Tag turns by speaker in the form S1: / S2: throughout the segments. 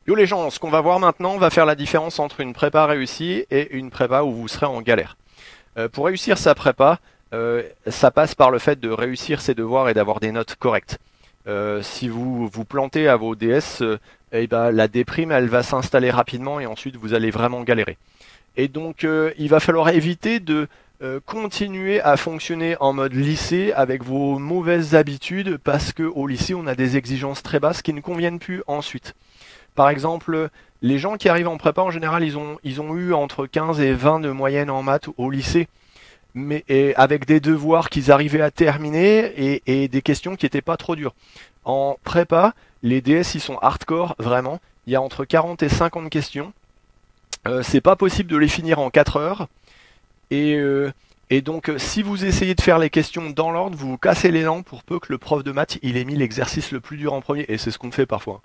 S1: Yo les gens, ce qu'on va voir maintenant va faire la différence entre une prépa réussie et une prépa où vous serez en galère. Pour réussir sa prépa, ça passe par le fait de réussir ses devoirs et d'avoir des notes correctes. Si vous vous plantez à vos DS, eh ben, la déprime elle va s'installer rapidement et ensuite vous allez vraiment galérer. Et donc il va falloir éviter de continuer à fonctionner en mode lycée avec vos mauvaises habitudes parce que au lycée on a des exigences très basses qui ne conviennent plus ensuite. Par exemple, les gens qui arrivent en prépa, en général, ils ont eu entre 15 et 20 de moyenne en maths au lycée, mais et avec des devoirs qu'ils arrivaient à terminer et des questions qui n'étaient pas trop dures. En prépa, les DS, ils sont hardcore, vraiment. Il y a entre 40 et 50 questions. C'est pas possible de les finir en 4 heures. Et, euh, et donc, si vous essayez de faire les questions dans l'ordre, vous vous cassez l'élan pour peu que le prof de maths, il ait mis l'exercice le plus dur en premier. Et c'est ce qu'on fait parfois.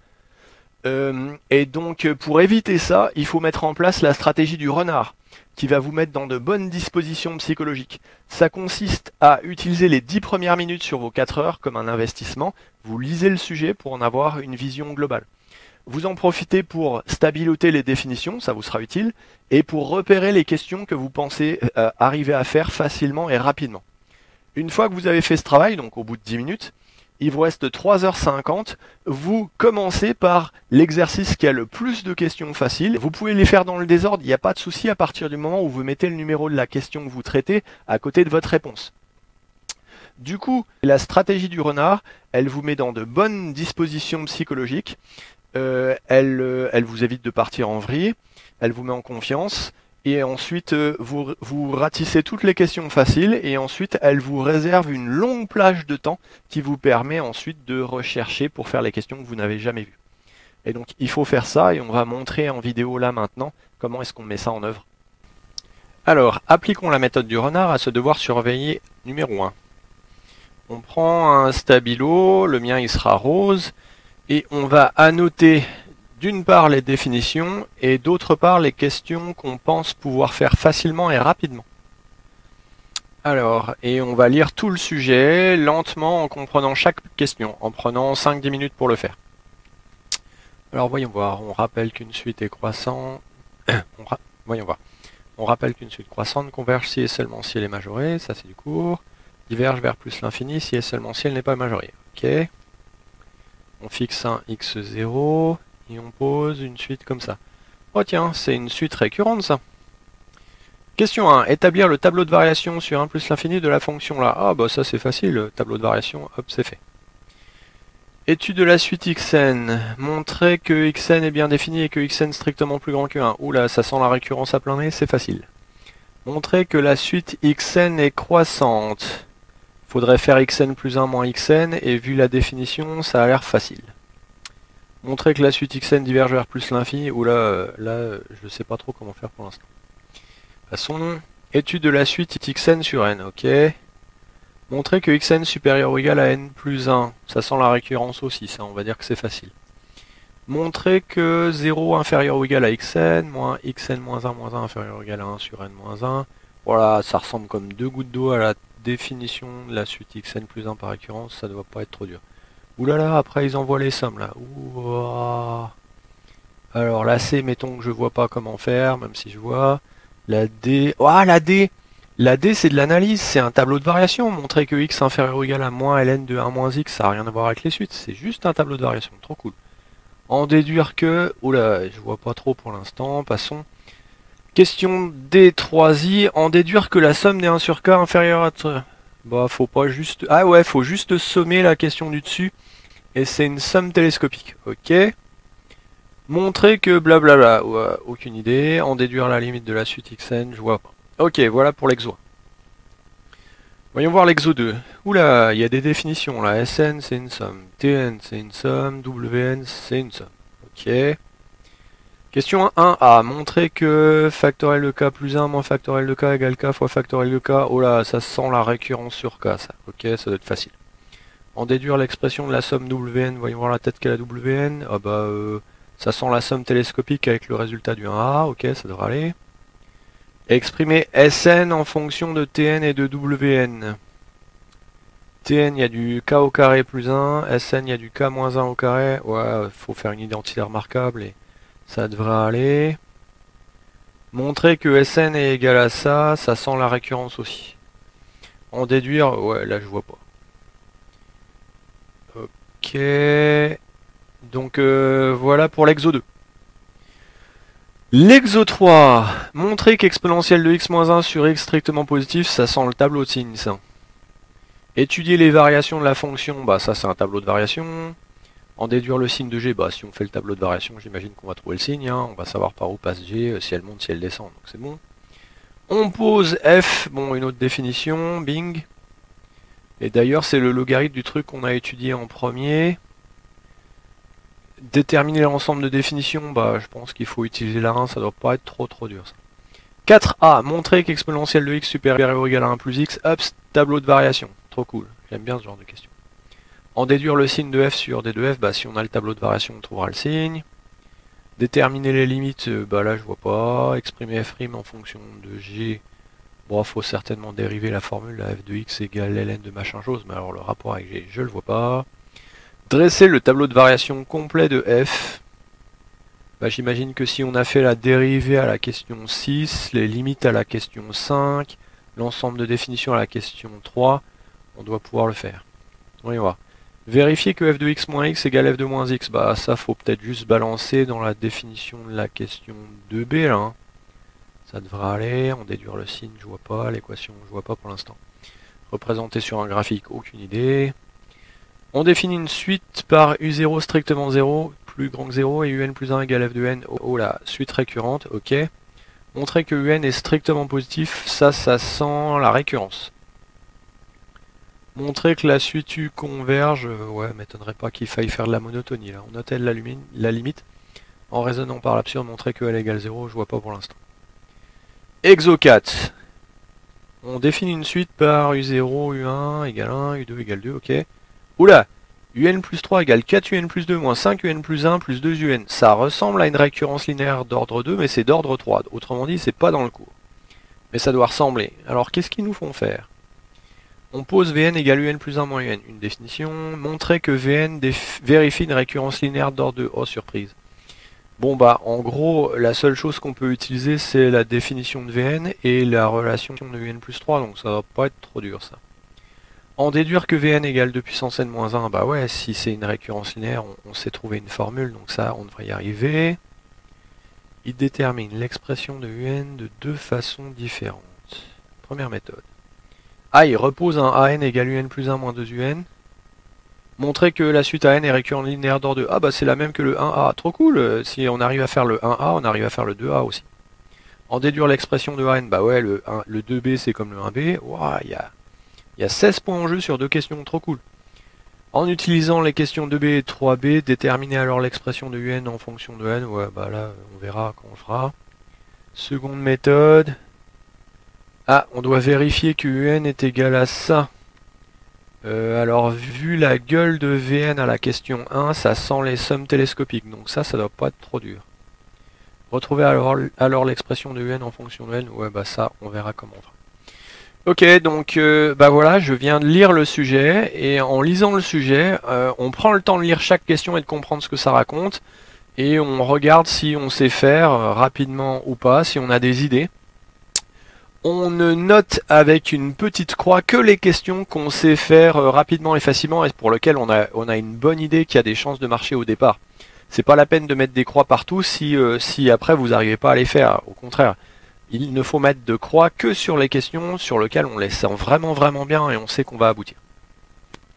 S1: Et donc, pour éviter ça, il faut mettre en place la stratégie du renard, qui va vous mettre dans de bonnes dispositions psychologiques. Ça consiste à utiliser les 10 premières minutes sur vos 4 heures comme un investissement. Vous lisez le sujet pour en avoir une vision globale. Vous en profitez pour stabiloter les définitions, ça vous sera utile, et pour repérer les questions que vous pensez arriver à faire facilement et rapidement. Une fois que vous avez fait ce travail, donc au bout de 10 minutes, il vous reste 3h50. Vous commencez par l'exercice qui a le plus de questions faciles. Vous pouvez les faire dans le désordre, il n'y a pas de souci à partir du moment où vous mettez le numéro de la question que vous traitez à côté de votre réponse. Du coup, la stratégie du renard, elle vous met dans de bonnes dispositions psychologiques. Elle vous évite de partir en vrille. Elle vous met en confiance. Et ensuite, vous ratissez toutes les questions faciles et ensuite, elle vous réserve une longue plage de temps qui vous permet ensuite de rechercher pour faire les questions que vous n'avez jamais vues. Et donc, il faut faire ça et on va montrer en vidéo là maintenant comment est-ce qu'on met ça en œuvre. Alors, appliquons la méthode du renard à ce devoir surveillé numéro 1. On prend un stabilo, le mien il sera rose, et on va annoter d'une part les définitions et d'autre part les questions qu'on pense pouvoir faire facilement et rapidement. Alors, et on va lire tout le sujet lentement en comprenant chaque question, en prenant 5-10 minutes pour le faire. Alors voyons voir, on rappelle qu'une suite est croissante. Voyons voir. On rappelle qu'une suite croissante converge si et seulement si elle est majorée, ça c'est du cours. Diverge vers plus l'infini si et seulement si elle n'est pas majorée. Ok. On fixe un x0. Et on pose une suite comme ça. Oh tiens, c'est une suite récurrente ça. Question 1. Établir le tableau de variation sur 1 plus l'infini de la fonction là. Ah bah ça c'est facile, le tableau de variation, hop c'est fait. Étude de la suite xn. Montrer que xn est bien défini et que xn strictement plus grand que 1. Oula, ça sent la récurrence à plein nez, c'est facile. Montrer que la suite xn est croissante. Faudrait faire xn plus 1 moins xn et vu la définition, ça a l'air facile. Montrer que la suite xn diverge vers plus l'infini, ou là, je sais pas trop comment faire pour l'instant. Passons. Étude de la suite xn sur n, ok. Montrer que xn supérieur ou égal à n plus 1, ça sent la récurrence aussi, ça, on va dire que c'est facile. Montrer que 0 inférieur ou égal à xn, moins xn moins 1 inférieur ou égal à 1 sur n moins 1. Voilà, ça ressemble comme deux gouttes d'eau à la définition de la suite xn plus 1 par récurrence, ça doit pas être trop dur. Ouh là là, après ils envoient les sommes là. Ouh. Alors la C, mettons que je vois pas comment faire, même si je vois. La D. Ah la D. La D c'est de l'analyse, c'est un tableau de variation. Montrer que x inférieur ou égal à moins ln de 1 moins x, ça n'a rien à voir avec les suites. C'est juste un tableau de variation, trop cool. En déduire que. Oula, je vois pas trop pour l'instant, passons. Question D3i. En déduire que la somme des 1 sur k inférieure à. Bah faut pas juste. Ah ouais, faut juste sommer la question du dessus. Et c'est une somme télescopique. Ok. Montrer que blablabla. Ouais, aucune idée. En déduire la limite de la suite xn, je vois pas. Ok, voilà pour l'exo. Voyons voir l'exo 2. Oula, il y a des définitions là. Sn c'est une somme. Tn c'est une somme. Wn c'est une somme. Ok. Question 1a. Montrer que factoriel de k plus 1 moins factoriel de k égale k fois factoriel de k. Oh là, ça sent la récurrence sur k ça. Ok, ça doit être facile. En déduire l'expression de la somme Wn, voyons voir la tête qu'elle a Wn. Ah bah ça sent la somme télescopique avec le résultat du 1a, ok, ça devrait aller. Exprimer Sn en fonction de Tn et de Wn. Tn, il y a du k au carré plus 1, Sn, il y a du k moins 1 au carré. Ouais, faut faire une identité remarquable et Ça devrait aller. Montrer que Sn est égal à ça, ça sent la récurrence aussi. En déduire, ouais, là je vois pas. Ok. Donc voilà pour l'exo 2. L'exo 3. Montrer qu'exponentielle de x-1 sur x strictement positif, ça sent le tableau de signes, ça. Étudier les variations de la fonction, bah ça c'est un tableau de variation. En déduire le signe de g, bah si on fait le tableau de variation, j'imagine qu'on va trouver le signe, hein. On va savoir par où passe g, si elle monte, si elle descend, donc c'est bon. On pose f, bon une autre définition, bing. Et d'ailleurs c'est le logarithme du truc qu'on a étudié en premier. Déterminer l'ensemble de définitions, bah je pense qu'il faut utiliser la 1, ça doit pas être trop dur ça. 4a, montrer qu'exponentielle de x supérieure ou égale à 1 plus x, hop, tableau de variation. Trop cool, j'aime bien ce genre de questions. En déduire le signe de f sur d de f, bah si on a le tableau de variation, on trouvera le signe. Déterminer les limites, bah là je vois pas. Exprimer f' en fonction de g. Bon, faut certainement dériver la formule, la f de x égale ln de machin chose, mais alors le rapport avec g, je le vois pas. Dresser le tableau de variation complet de f. Bah, j'imagine que si on a fait la dérivée à la question 6, les limites à la question 5, l'ensemble de définitions à la question 3, on doit pouvoir le faire. Voyons voir. Vérifier que f de x moins x égale f de moins x. Bah ça faut peut-être juste balancer dans la définition de la question 2b là. Hein. Ça devrait aller. On déduire le signe, je vois pas. L'équation, je vois pas pour l'instant. Représenter sur un graphique, aucune idée. On définit une suite par u0 strictement 0, plus grand que 0, et un plus 1 égale f de n. Oh là, suite récurrente, ok. Montrer que un est strictement positif, ça sent la récurrence. Montrer que la suite U converge, ouais, m'étonnerait pas qu'il faille faire de la monotonie là. On notait la limite. En raisonnant par l'absurde, montrer que L égale 0, je vois pas pour l'instant. Exo 4. On définit une suite par U0, U1 égale 1, U2 égale 2, ok. Oula, UN plus 3 égale 4 UN plus 2 moins 5 UN plus 1 plus 2 UN. Ça ressemble à une récurrence linéaire d'ordre 2, mais c'est d'ordre 3. Autrement dit, c'est pas dans le cours. Mais ça doit ressembler. Alors, qu'est-ce qu'ils nous font faire? On pose Vn égale Un plus 1 moins Un. Une définition. Montrer que Vn vérifie une récurrence linéaire d'ordre 2. Oh, surprise. Bon, bah, en gros, la seule chose qu'on peut utiliser, c'est la définition de Vn et la relation de Un plus 3. Donc, ça va pas être trop dur, ça. En déduire que Vn égale 2 puissance n moins 1, bah ouais, si c'est une récurrence linéaire, on sait trouver une formule, donc ça, on devrait y arriver. Il détermine l'expression de Un de deux façons différentes. Première méthode. A, il repose un an égale Un plus 1 moins 2 Un. Montrer que la suite an est récurrente linéaire d'ordre 2. Ah bah c'est la même que le 1a, trop cool. Si on arrive à faire le 1a, on arrive à faire le 2a aussi. En déduire l'expression de an, bah ouais, le 2b c'est comme le 1b. Ouah, il y a 16 points en jeu sur deux questions, trop cool. En utilisant les questions 2b et 3b, déterminer alors l'expression de un en fonction de n. Ouais, bah là, on verra quand on le fera. Seconde méthode. Ah, on doit vérifier que un est égal à ça. Alors, vu la gueule de Vn à la question 1, ça sent les sommes télescopiques. Donc ça doit pas être trop dur. Retrouver alors l'expression de n en fonction de n. Ouais, bah ça, on verra comment on fera. Ok, donc bah voilà, je viens de lire le sujet, et en lisant le sujet, on prend le temps de lire chaque question et de comprendre ce que ça raconte, et on regarde si on sait faire rapidement ou pas, si on a des idées. On ne note avec une petite croix que les questions qu'on sait faire rapidement et facilement, et pour lesquelles on a une bonne idée qui a des chances de marcher au départ. C'est pas la peine de mettre des croix partout si après vous n'arrivez pas à les faire, au contraire. Il ne faut mettre de croix que sur les questions sur lesquelles on les sent vraiment bien et on sait qu'on va aboutir.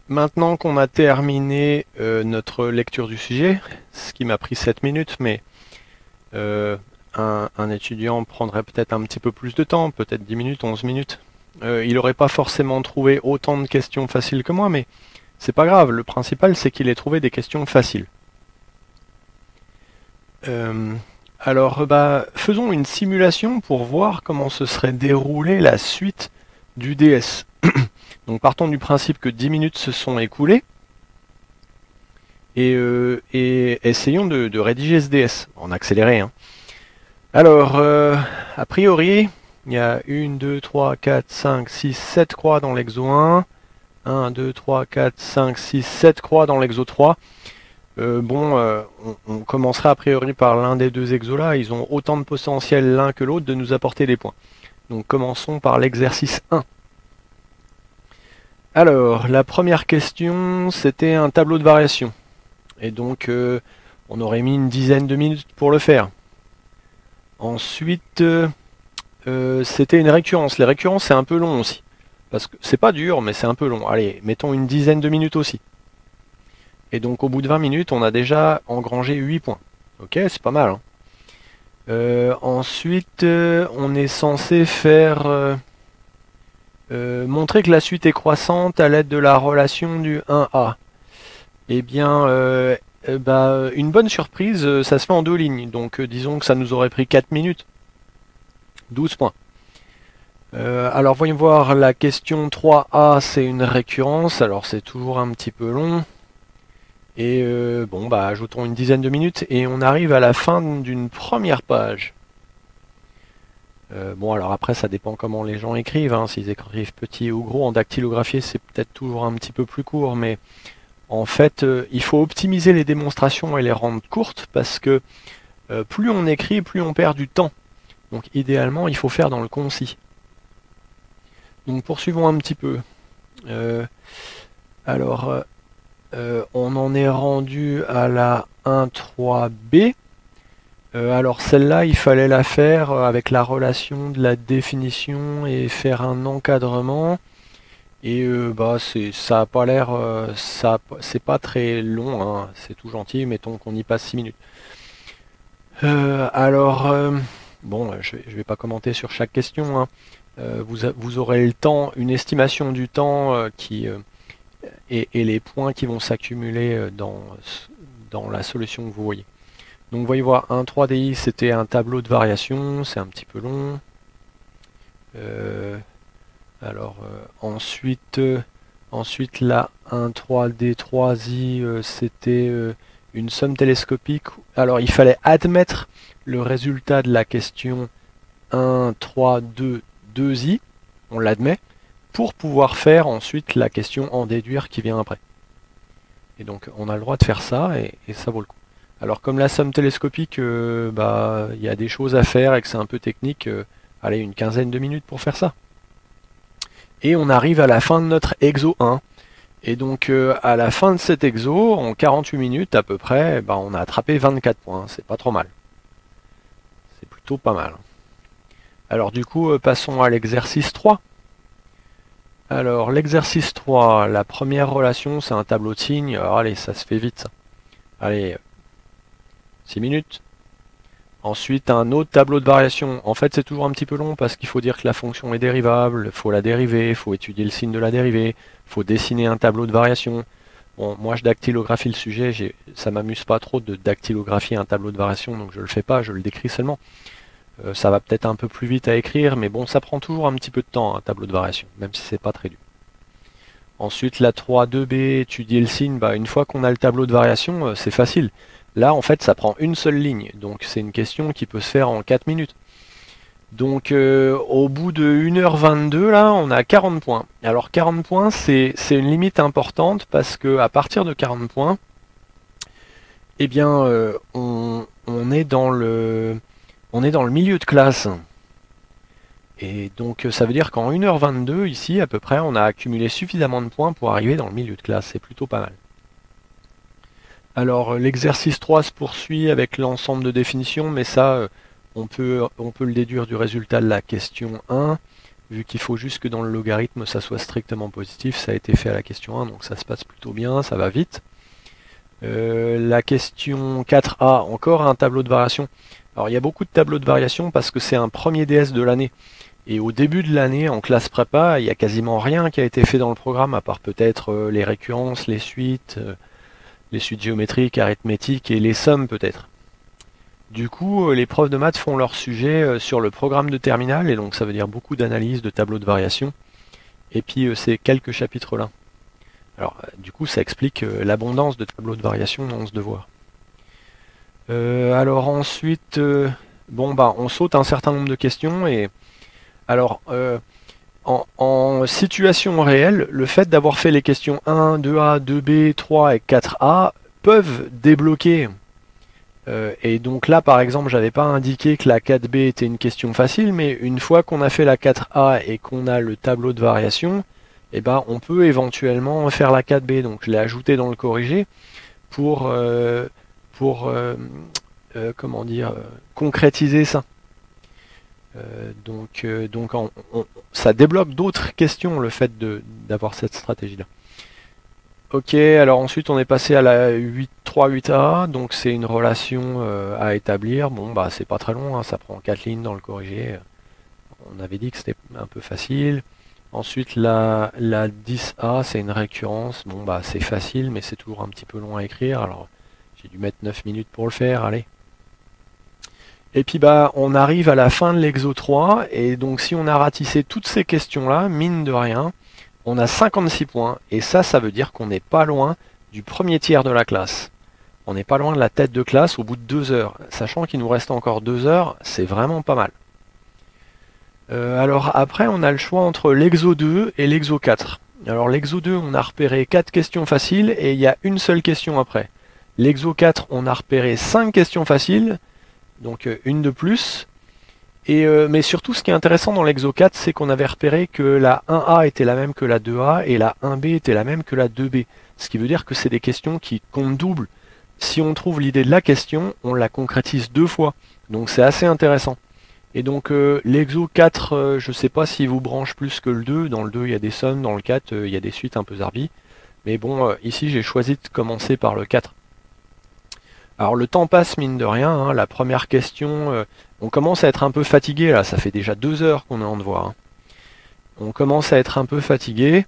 S1: Maintenant qu'on a terminé notre lecture du sujet, ce qui m'a pris 7 minutes, mais un étudiant prendrait peut-être un petit peu plus de temps, peut-être 10 minutes, 11 minutes. Il n'aurait pas forcément trouvé autant de questions faciles que moi, mais c'est pas grave, le principal c'est qu'il ait trouvé des questions faciles. Alors, bah, faisons une simulation pour voir comment se serait déroulée la suite du DS. Donc, partons du principe que 10 minutes se sont écoulées. Et essayons de rédiger ce DS, en accéléré. Hein. Alors, a priori, il y a 1, 2, 3, 4, 5, 6, 7 croix dans l'exo 1. 1, 2, 3, 4, 5, 6, 7 croix dans l'exo 3. On commencerait a priori par l'un des deux exos là. Ils ont autant de potentiel l'un que l'autre de nous apporter des points. Donc commençons par l'exercice 1. Alors, la première question, c'était un tableau de variation. Et donc, on aurait mis une dizaine de minutes pour le faire. Ensuite, c'était une récurrence. Les récurrences, c'est un peu long aussi. Parce que c'est pas dur, mais c'est un peu long. Allez, mettons une dizaine de minutes aussi. Et donc, au bout de 20 minutes, on a déjà engrangé 8 points. Ok, c'est pas mal. Ensuite, on est censé faire... montrer que la suite est croissante à l'aide de la relation du 1A. Eh bien, une bonne surprise, ça se fait en 2 lignes. Donc, disons que ça nous aurait pris 4 minutes. 12 points. Alors, voyons voir, la question 3A, c'est une récurrence. Alors, c'est toujours un petit peu long. Et ajoutons une dizaine de minutes et on arrive à la fin d'une première page. Alors après, ça dépend comment les gens écrivent. Hein. S'ils écrivent petit ou gros, en dactylographié, c'est peut-être toujours un petit peu plus court. Mais en fait, il faut optimiser les démonstrations et les rendre courtes parce que plus on écrit, plus on perd du temps. Donc idéalement, il faut faire dans le concis. Donc poursuivons un petit peu. On en est rendu à la 1.3b. Alors celle-là, il fallait la faire avec la relation de la définition et faire un encadrement. Et ça a pas l'air, c'est pas très long, hein, c'est tout gentil, mettons qu'on y passe 6 minutes. Je vais pas commenter sur chaque question. Hein. Vous aurez le temps, une estimation du temps et les points qui vont s'accumuler dans la solution que vous voyez. Donc voyez voir, un 3DI c'était un tableau de variation, c'est un petit peu long. Ensuite là, un 3D 3I c'était une somme télescopique. Alors il fallait admettre le résultat de la question 1, 3, 2, 2I, on l'admet, pour pouvoir faire ensuite la question en déduire qui vient après. Et donc on a le droit de faire ça et ça vaut le coup. Alors comme la somme télescopique, il y a des choses à faire et que c'est un peu technique, allez, une quinzaine de minutes pour faire ça. Et on arrive à la fin de notre exo 1. Et donc à la fin de cet exo, en 48 minutes à peu près, on a attrapé 24 points, c'est pas trop mal. C'est plutôt pas mal. Alors du coup, passons à l'exercice 3. Alors l'exercice 3, la première relation, c'est un tableau de signes. Alors allez, ça se fait vite ça. Allez, 6 minutes. Ensuite, un autre tableau de variation. En fait, c'est toujours un petit peu long parce qu'il faut dire que la fonction est dérivable, il faut la dériver, il faut étudier le signe de la dérivée, il faut dessiner un tableau de variation. Bon, moi je dactylographie le sujet, ça m'amuse pas trop de dactylographier un tableau de variation, donc je le fais pas, je le décris seulement. Ça va peut-être un peu plus vite à écrire, mais bon, ça prend toujours un petit peu de temps, un tableau de variation, même si c'est pas très dur. Ensuite, la 3.2b, étudier le signe, une fois qu'on a le tableau de variation, c'est facile. Là, en fait, ça prend une seule ligne, donc c'est une question qui peut se faire en 4 minutes. Donc, au bout de 1h22, là, on a 40 points. Alors, 40 points, c'est une limite importante, parce que à partir de 40 points, eh bien, on est dans le milieu de classe. Et donc, ça veut dire qu'en 1h22, ici, à peu près, on a accumulé suffisamment de points pour arriver dans le milieu de classe. C'est plutôt pas mal. Alors l'exercice 3 se poursuit avec l'ensemble de définitions, mais ça, on peut le déduire du résultat de la question 1, vu qu'il faut juste que dans le logarithme ça soit strictement positif, ça a été fait à la question 1, donc ça se passe plutôt bien, ça va vite. La question 4A, encore un tableau de variation. Alors il y a beaucoup de tableaux de variation parce que c'est un premier DS de l'année. Et au début de l'année, en classe prépa, il n'y a quasiment rien qui a été fait dans le programme, à part peut-être les récurrences, les suites géométriques, arithmétiques et les sommes peut-être. Du coup, les profs de maths font leur sujet sur le programme de terminale, et donc ça veut dire beaucoup d'analyse de tableaux de variation, et puis ces quelques chapitres-là. Alors, du coup, ça explique l'abondance de tableaux de variation dans ce devoir. Alors ensuite, on saute un certain nombre de questions, et alors, en situation réelle, le fait d'avoir fait les questions 1, 2A, 2B, 3 et 4A peuvent débloquer. Et donc là, par exemple, j'avais pas indiqué que la 4B était une question facile, mais une fois qu'on a fait la 4A et qu'on a le tableau de variation, eh ben, on peut éventuellement faire la 4B. Donc je l'ai ajouté dans le corrigé pour, comment dire, concrétiser ça. Ça débloque d'autres questions, le fait d'avoir cette stratégie-là. Ok, alors ensuite on est passé à la 8.3.8a, donc c'est une relation à établir. Bon, bah c'est pas très long, hein, ça prend 4 lignes dans le corrigé. On avait dit que c'était un peu facile. Ensuite la 10a, c'est une récurrence. Bon, bah c'est facile, mais c'est toujours un petit peu long à écrire. Alors j'ai dû mettre 9 minutes pour le faire, allez. Et puis bah on arrive à la fin de l'exo 3, et donc si on a ratissé toutes ces questions-là, mine de rien, on a 56 points, et ça veut dire qu'on n'est pas loin du premier tiers de la classe. On n'est pas loin de la tête de classe au bout de 2 heures. Sachant qu'il nous reste encore 2 heures, c'est vraiment pas mal. Alors après, on a le choix entre l'exo 2 et l'exo 4. Alors l'exo 2, on a repéré 4 questions faciles, et il y a une seule question après. L'exo 4, on a repéré 5 questions faciles, donc une de plus. Mais surtout, ce qui est intéressant dans l'exo 4, c'est qu'on avait repéré que la 1A était la même que la 2A et la 1B était la même que la 2B. Ce qui veut dire que c'est des questions qui comptent double. Si on trouve l'idée de la question, on la concrétise 2 fois. Donc c'est assez intéressant. Et donc l'exo 4, je ne sais pas s'il vous branche plus que le 2. Dans le 2, il y a des sommes, dans le 4, il y a des suites un peu zarbi. Mais bon, ici, j'ai choisi de commencer par le 4. Alors le temps passe mine de rien, hein. La première question, on commence à être un peu fatigué là, ça fait déjà 2 heures qu'on est en devoir. Hein. On commence à être un peu fatigué,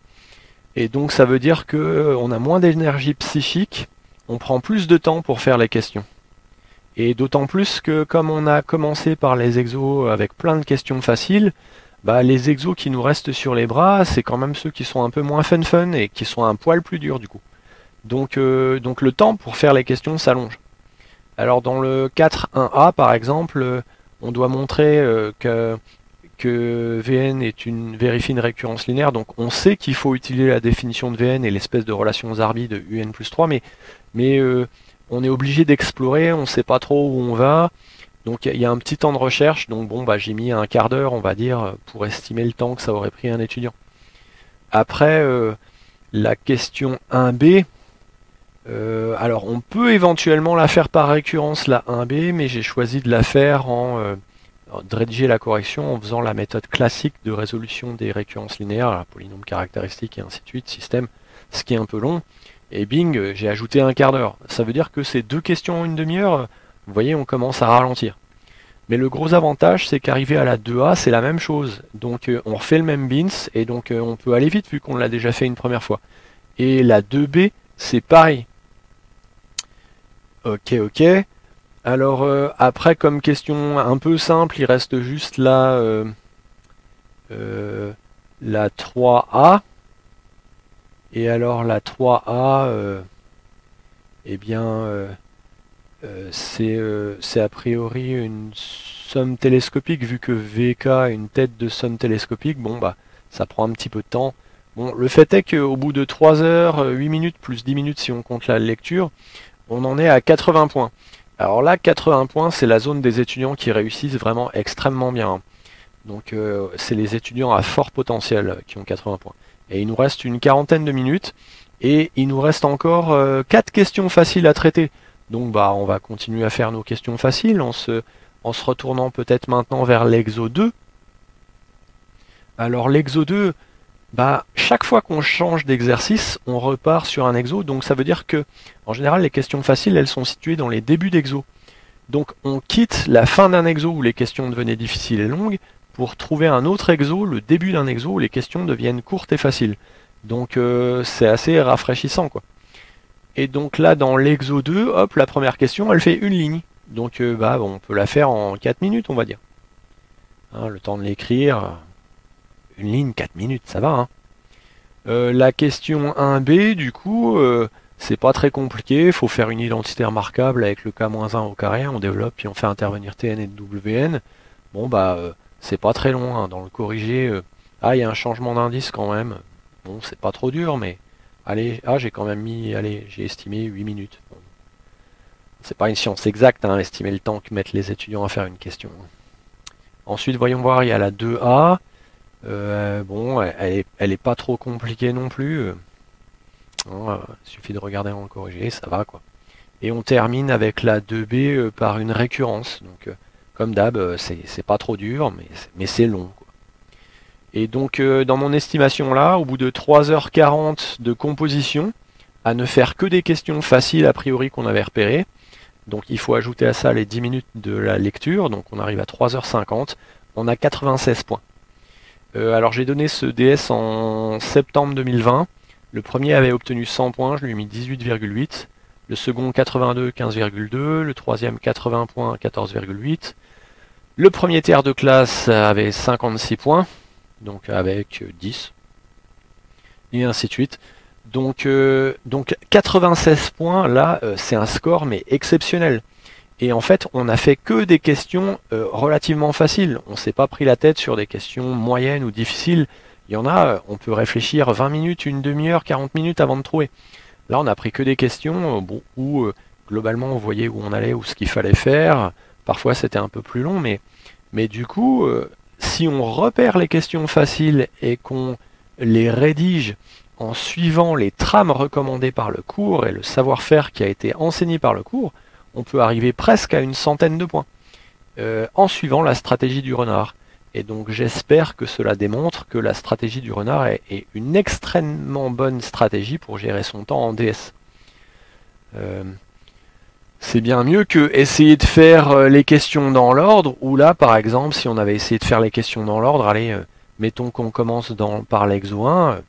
S1: et donc ça veut dire que on a moins d'énergie psychique, on prend plus de temps pour faire les questions. Et d'autant plus que comme on a commencé par les exos avec plein de questions faciles, bah les exos qui nous restent sur les bras, c'est quand même ceux qui sont un peu moins fun et qui sont un poil plus durs du coup. Donc le temps pour faire les questions s'allonge. Alors dans le 4.1a par exemple, on doit montrer que Vn vérifie une récurrence linéaire, donc on sait qu'il faut utiliser la définition de Vn et l'espèce de relation Zarbi de Un plus 3, mais on est obligé d'explorer, on ne sait pas trop où on va, donc il y a un petit temps de recherche, donc bon bah j'ai mis un quart d'heure on va dire pour estimer le temps que ça aurait pris un étudiant. Après la question 1b, alors on peut éventuellement la faire par récurrence la 1b, mais j'ai choisi de la faire de rédiger la correction en faisant la méthode classique de résolution des récurrences linéaires, la polynôme caractéristique et ainsi de suite, système, ce qui est un peu long. Et bing, j'ai ajouté un quart d'heure. Ça veut dire que ces 2 questions en une demi-heure, vous voyez, on commence à ralentir. Mais le gros avantage, c'est qu'arriver à la 2A, c'est la même chose. Donc on refait le même bins, et donc on peut aller vite vu qu'on l'a déjà fait une première fois. Et la 2B, c'est pareil. Ok. Alors après, comme question un peu simple, il reste juste la 3A. Et alors la 3A, eh bien, c'est a priori une somme télescopique, vu que VK a une tête de somme télescopique. Bon, bah, ça prend un petit peu de temps. Bon, le fait est qu'au bout de 3 heures, 8 minutes, plus 10 minutes si on compte la lecture, on en est à 80 points. Alors là, 80 points, c'est la zone des étudiants qui réussissent vraiment extrêmement bien. Donc c'est les étudiants à fort potentiel qui ont 80 points. Et il nous reste une quarantaine de minutes, et il nous reste encore 4 questions faciles à traiter. Donc bah on va continuer à faire nos questions faciles en se retournant peut-être maintenant vers l'exo 2. Alors l'exo 2, bah, chaque fois qu'on change d'exercice, on repart sur un exo, donc ça veut dire que, en général, les questions faciles, elles sont situées dans les débuts d'exo. Donc on quitte la fin d'un exo où les questions devenaient difficiles et longues, pour trouver un autre exo, le début d'un exo où les questions deviennent courtes et faciles. Donc c'est assez rafraîchissant, quoi. Et donc là, dans l'exo 2, hop, la première question, elle fait une ligne. Donc bah, bon, on peut la faire en 4 minutes, on va dire. Hein, le temps de l'écrire... Une ligne, 4 minutes, ça va. Hein. La question 1b, du coup, c'est pas très compliqué. Il faut faire une identité remarquable avec le k-1 au carré. On développe, puis on fait intervenir tn et wn. Bon, bah, c'est pas très long. Hein. Dans le corrigé, il y a un changement d'indice quand même. Bon, c'est pas trop dur, mais... Allez, j'ai quand même mis... Allez, j'ai estimé 8 minutes. Bon, C'est pas une science exacte, hein, estimer le temps que mettent les étudiants à faire une question. Ensuite, voyons voir, il y a la 2A. Bon, elle est pas trop compliquée non plus. Il suffit de regarder en corrigé, ça va quoi. Et on termine avec la 2B par une récurrence. Donc, comme d'hab, c'est pas trop dur, mais c'est long, quoi. Et donc, dans mon estimation là, au bout de 3h40 de composition, à ne faire que des questions faciles a priori qu'on avait repérées, donc il faut ajouter à ça les 10 minutes de la lecture, donc on arrive à 3h50, on a 96 points. Alors j'ai donné ce DS en septembre 2020, le premier avait obtenu 100 points, je lui ai mis 18,8, le second 82, 15,2, le troisième 80 points, 14,8, le premier tiers de classe avait 56 points, donc avec 10, et ainsi de suite. Donc 96 points, là, c'est un score mais exceptionnel. Et en fait, on n'a fait que des questions relativement faciles. On s'est pas pris la tête sur des questions moyennes ou difficiles. Il y en a, on peut réfléchir 20 minutes, une demi-heure, 40 minutes avant de trouver. Là, on n'a pris que des questions où globalement on voyait où on allait ou ce qu'il fallait faire. Parfois, c'était un peu plus long, mais du coup, si on repère les questions faciles et qu'on les rédige en suivant les trames recommandées par le cours et le savoir-faire qui a été enseigné par le cours, on peut arriver presque à une centaine de points en suivant la stratégie du renard. Et donc j'espère que cela démontre que la stratégie du renard est une extrêmement bonne stratégie pour gérer son temps en DS. C'est bien mieux que essayer de faire les questions dans l'ordre, ou là par exemple si on avait essayé de faire les questions dans l'ordre, allez, mettons qu'on commence par l'exo 1,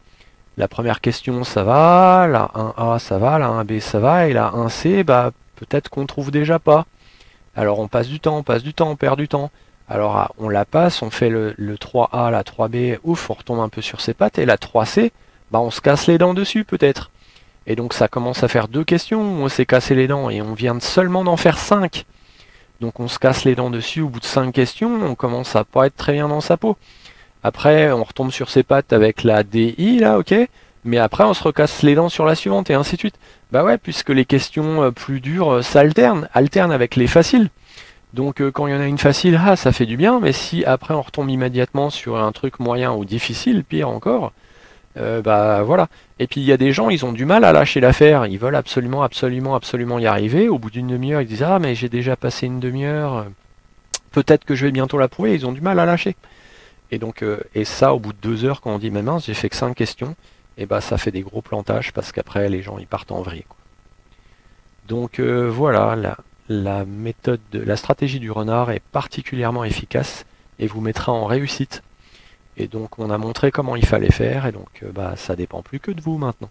S1: la première question ça va, la 1A ça va, la 1B ça va, et la 1C, bah peut-être qu'on trouve déjà pas. Alors on passe du temps, on perd du temps. Alors on la passe, on fait le 3A, la 3B, ouf, on retombe un peu sur ses pattes, et la 3C, bah on se casse les dents dessus peut-être. Et donc ça commence à faire 2 questions où on s'est cassé les dents, et on vient seulement d'en faire 5. Donc on se casse les dents dessus au bout de 5 questions, on commence à pas être très bien dans sa peau. Après on retombe sur ses pattes avec la DI là, ok, mais après on se recasse les dents sur la suivante, et ainsi de suite. Bah ouais, puisque les questions plus dures s'alternent avec les faciles. Donc quand il y en a une facile, ça fait du bien, mais si après on retombe immédiatement sur un truc moyen ou difficile, pire encore, bah voilà. Et puis il y a des gens, ils ont du mal à lâcher l'affaire, ils veulent absolument y arriver. Au bout d'une demi-heure, ils disent ah mais j'ai déjà passé une demi-heure, peut-être que je vais bientôt la prouver, ils ont du mal à lâcher. Et donc et ça au bout de 2 heures, quand on dit mais mince, j'ai fait que 5 questions, et bah ça fait des gros plantages parce qu'après les gens ils partent en vrille, quoi. Donc voilà, la méthode, la stratégie du renard est particulièrement efficace et vous mettra en réussite. Et donc on a montré comment il fallait faire, et donc bah ça dépend plus que de vous maintenant.